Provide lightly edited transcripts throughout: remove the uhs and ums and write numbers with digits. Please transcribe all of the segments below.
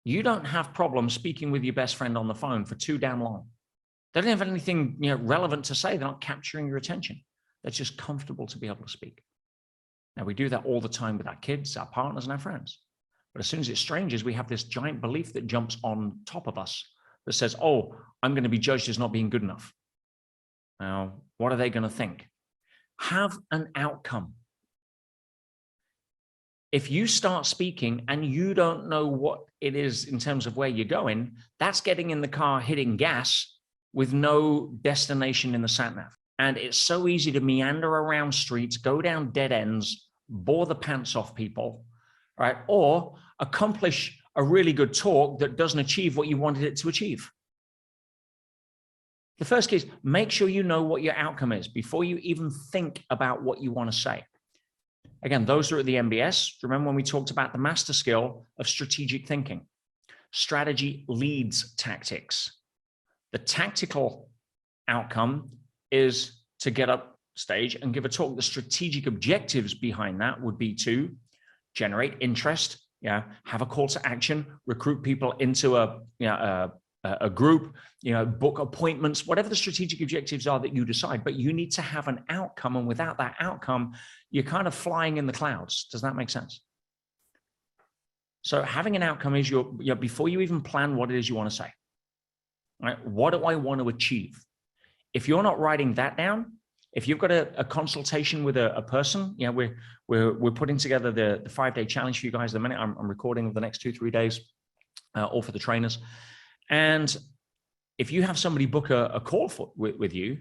You don't have problems speaking with your best friend on the phone for too damn long. They don't have anything relevant to say. They're not capturing your attention. They're just comfortable to be able to speak. Now, we do that all the time with our kids, our partners, and our friends. But as soon as it's strangers, we have this giant belief that jumps on top of us that says, oh, I'm going to be judged as not being good enough. Now, what are they going to think? Have an outcome. If you start speaking and you don't know what it is in terms of where you're going, that's getting in the car, hitting gas with no destination in the sat nav. And it's so easy to meander around streets, go down dead ends, bore the pants off people, right? Or accomplish a really good talk that doesn't achieve what you wanted it to achieve. The first key is make sure you know what your outcome is before you even think about what you want to say. Again, those are at the MBS. Remember when we talked about the master skill of strategic thinking? Strategy leads tactics. The tactical outcome is to get up stage and give a talk. The strategic objectives behind that would be to generate interest, have a call to action, recruit people into a group, book appointments, whatever the strategic objectives are that you decide, but you need to have an outcome. And without that outcome, you're kind of flying in the clouds. Does that make sense? So having an outcome is before you even plan what it is you want to say, right? What do I want to achieve? If you're not writing that down, if you've got a consultation with a person, we're putting together the 5-day challenge for you guys at the minute. I'm recording the next 2-3 days, all for the trainers. And if you have somebody book a call with you,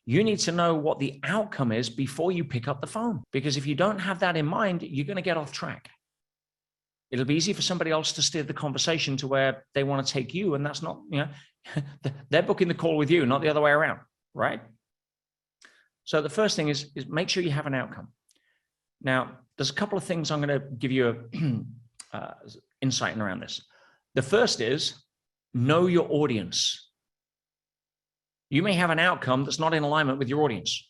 you need to know what the outcome is before you pick up the phone. Because if you don't have that in mind, you're going to get off track. It'll be easy for somebody else to steer the conversation to where they want to take you. And that's not, they're booking the call with you, not the other way around, right? So the first thing is make sure you have an outcome. Now, there's a couple of things I'm going to give you insight around this. The first is know your audience. You may have an outcome that's not in alignment with your audience.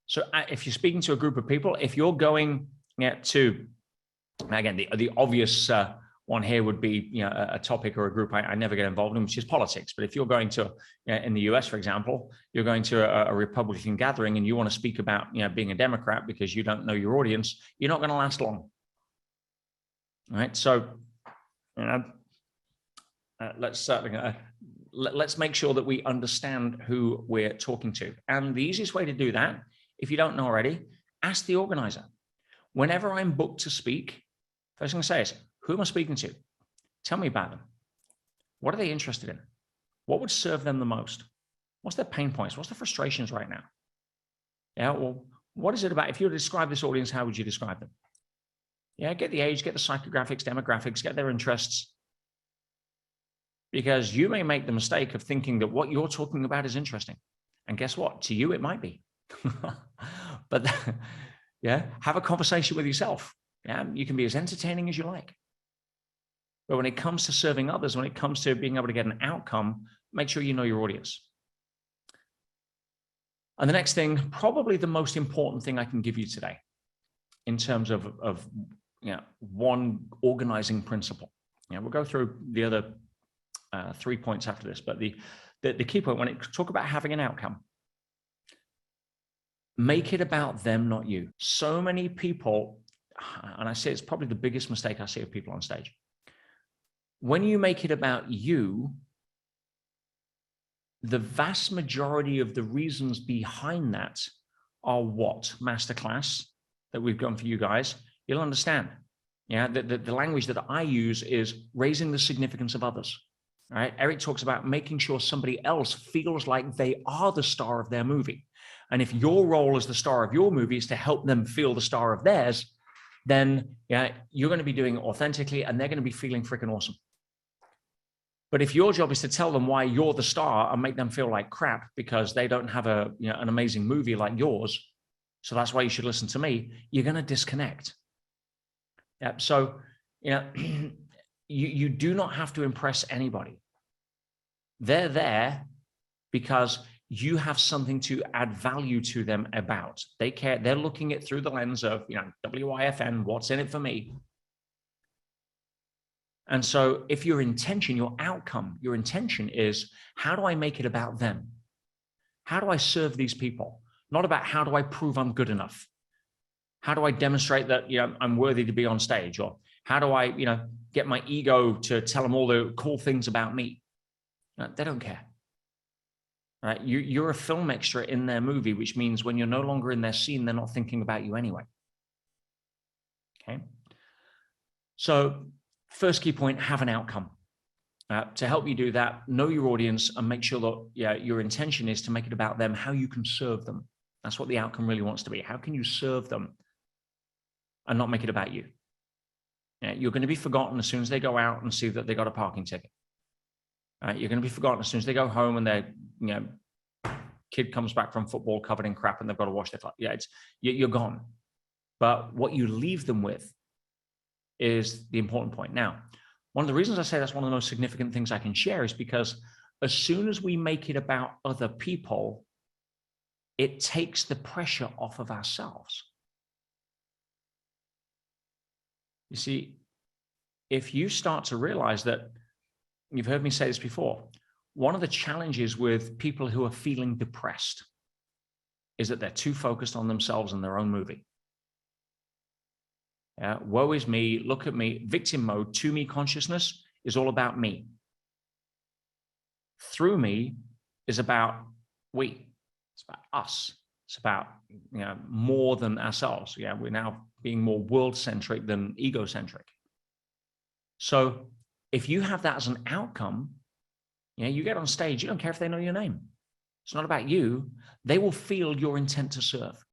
So if you're speaking to a group of people, if you're going to, again, the obvious one here would be a topic or a group I never get involved in, which is politics. But if you're going to, in the US, for example, you're going to a Republican gathering and you want to speak about being a Democrat because you don't know your audience, you're not going to last long. All right, so let's make sure that we understand who we're talking to. And the easiest way to do that, if you don't know already, ask the organizer. Whenever I'm booked to speak, first thing I say is, who am I speaking to? Tell me about them. What are they interested in? What would serve them the most? What's their pain points? What's their frustrations right now? Well, what is it about? If you were to describe this audience, how would you describe them? Get the age, get the psychographics, demographics, get their interests. Because you may make the mistake of thinking that what you're talking about is interesting. And guess what? To you, it might be. But have a conversation with yourself. You can be as entertaining as you like. But when it comes to serving others, when it comes to being able to get an outcome, make sure you know your audience. And the next thing, probably the most important thing I can give you today in terms of one organizing principle. We'll go through the other 3 points after this, but the key point, when it talk about having an outcome, make it about them, not you. So many people, and I say it's probably the biggest mistake I see of people on stage. When you make it about you, the vast majority of the reasons behind that are what? Masterclass that we've done for you guys. You'll understand. The language that I use is raising the significance of others. All right. Eric talks about making sure somebody else feels like they are the star of their movie. And if your role as the star of your movie is to help them feel the star of theirs, then you're going to be doing it authentically and they're going to be feeling freaking awesome. But if your job is to tell them why you're the star and make them feel like crap because they don't have an amazing movie like yours, so that's why you should listen to me, you're going to disconnect. So you do not have to impress anybody. They're there because you have something to add value to them about. They care. They're looking at through the lens of, WIFN, what's in it for me? And so if your intention, your outcome, your intention is, how do I make it about them? How do I serve these people? Not about how do I prove I'm good enough? How do I demonstrate that I'm worthy to be on stage? Or how do I get my ego to tell them all the cool things about me? They don't care. Right? You're a film extra in their movie, which means when you're no longer in their scene, they're not thinking about you anyway. Okay. So first key point, have an outcome. To help you do that, know your audience and make sure that your intention is to make it about them, how you can serve them. That's what the outcome really wants to be. How can you serve them and not make it about you? You're going to be forgotten as soon as they go out and see that they got a parking ticket. You're going to be forgotten as soon as they go home and their kid comes back from football covered in crap and they've got to wash their clothes. You're gone. But what you leave them with is the important point. Now, one of the reasons I say that's one of the most significant things I can share is because as soon as we make it about other people, it takes the pressure off of ourselves. You see, if you start to realize that, you've heard me say this before, one of the challenges with people who are feeling depressed is that they're too focused on themselves and their own movie. Woe is me, look at me. Victim mode, to me consciousness is all about me. Through me is about we. It's about us. It's about more than ourselves. We're now being more world-centric than egocentric. So if you have that as an outcome, you get on stage, you don't care if they know your name. It's not about you. They will feel your intent to serve.